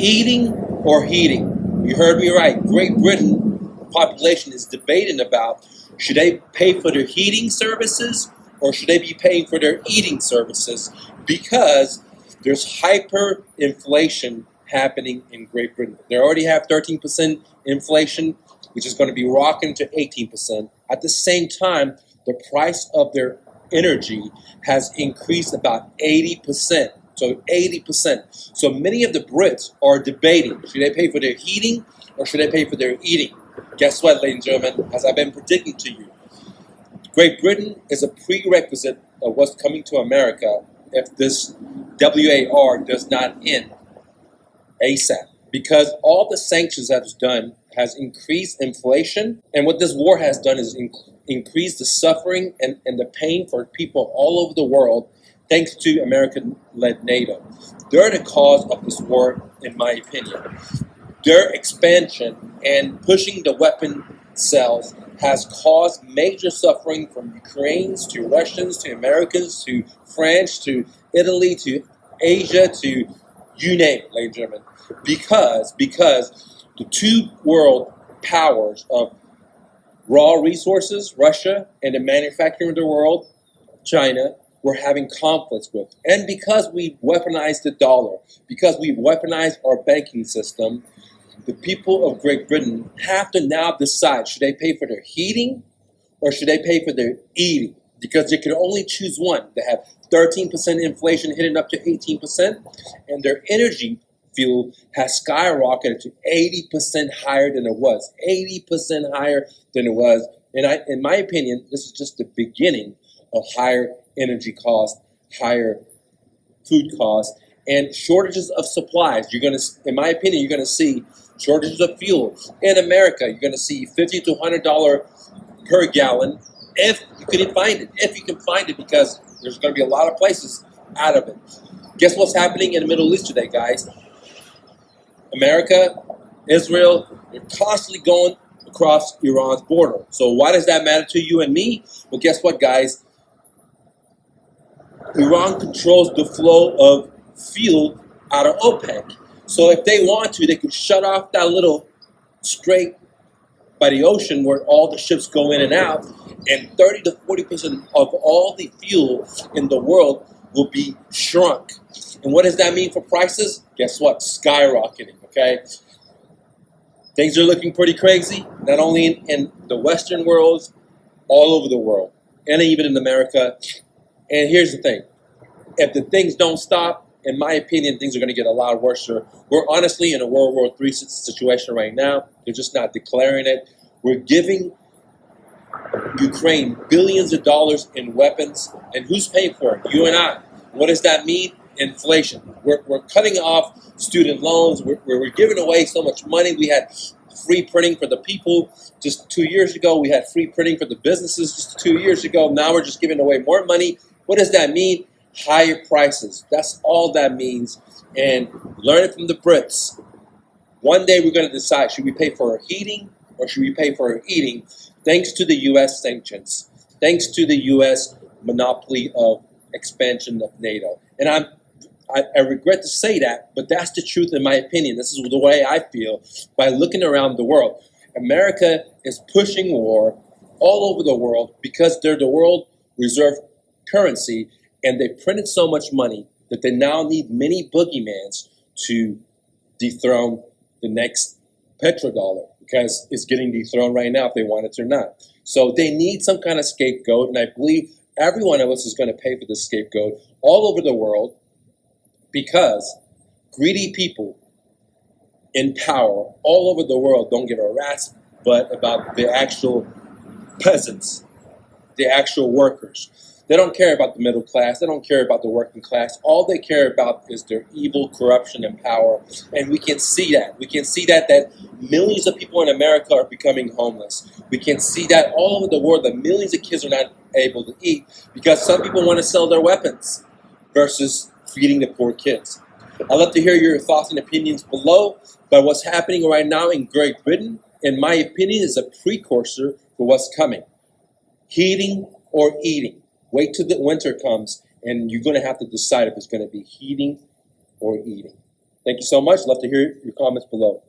Eating or heating? You heard me right. Great Britain population is debating about should they pay for their heating services or should they be paying for their eating services because there's hyperinflation happening in Great Britain. They already have 13% inflation, which is going to be rocking to 18%. At the same time, the price of their energy has increased about 80%. So 80%. So many of the Brits are debating, should they pay for their heating or should they pay for their eating? Guess what, ladies and gentlemen, as I've been predicting to you, Great Britain is a prerequisite of what's coming to America if this WAR does not end ASAP. Because all the sanctions that it's done has increased inflation, and what this war has done is increased the suffering and the pain for people all over the world, thanks to American-led NATO. They're the cause of this war, in my opinion. Their expansion and pushing the weapon cells has caused major suffering from Ukrainians to Russians to Americans to French to Italy to Asia to you name it, ladies and gentlemen. Because the two world powers of raw resources, Russia, and the manufacturing of the world, China, we're having conflicts with. And because we've weaponized the dollar, because we've weaponized our banking system, the people of Great Britain have to now decide, should they pay for their heating or should they pay for their eating? Because they can only choose one. They have 13% inflation hitting up to 18%, and their energy fuel has skyrocketed to 80% higher than it was. 80% higher than it was. And in my opinion, this is just the beginning of higher energy costs, higher food costs, and shortages of supplies. You're going to, in my opinion, you're going to see shortages of fuel. In America, you're going to see $50 to $100 per gallon if you can find it. If you can find it, because there's going to be a lot of places out of it. Guess what's happening in the Middle East today, guys? America, Israel, they're constantly going across Iran's border. So why does that matter to you and me? Well, guess what, guys? Iran controls the flow of fuel out of OPEC. So if they want to, they could shut off that little strait by the ocean where all the ships go in and out, and 30 to 40% of all the fuel in the world will be shrunk. And what does that mean for prices? Guess what? Skyrocketing, okay? Things are looking pretty crazy, not only in the Western worlds, all over the world, and even in America. And here's the thing. If the things don't stop, in my opinion, things are going to get a lot worse. We're honestly in a World War III situation right now. They're just not declaring it. We're giving Ukraine billions of dollars in weapons, and who's paying for it? You and I. What does that mean? Inflation. We're cutting off student loans. We're giving away so much money. We had free printing for the people just 2 years ago. We had free printing for the businesses just 2 years ago. Now we're just giving away more money. What does that mean? Higher prices. That's all that means. And learn it from the Brits. One day we're going to decide, should we pay for our heating or should we pay for our eating? Thanks to the U.S. sanctions. Thanks to the U.S. monopoly of expansion of NATO. And I regret to say that, but that's the truth in my opinion. This is the way I feel by looking around the world. America is pushing war all over the world because they're the world reserve currency, and they printed so much money that they now need many boogeymans to dethrone the next petrodollar, because it's getting dethroned right now if they want it or not. So they need some kind of scapegoat, and I believe every one of us is going to pay for this scapegoat all over the world, because greedy people in power all over the world don't give a rat's butt about the actual peasants, the actual workers. They don't care about the middle class. They don't care about the working class. All they care about is their evil, corruption, and power. And we can see that. We can see that millions of people in America are becoming homeless. We can see that all over the world that millions of kids are not able to eat because some people want to sell their weapons versus feeding the poor kids. I'd love to hear your thoughts and opinions below. But what's happening right now in Great Britain, in my opinion, is a precursor for what's coming. Heating or eating. Wait till the winter comes, and you're going to have to decide if it's going to be heating or eating. Thank you so much. Love to hear your comments below.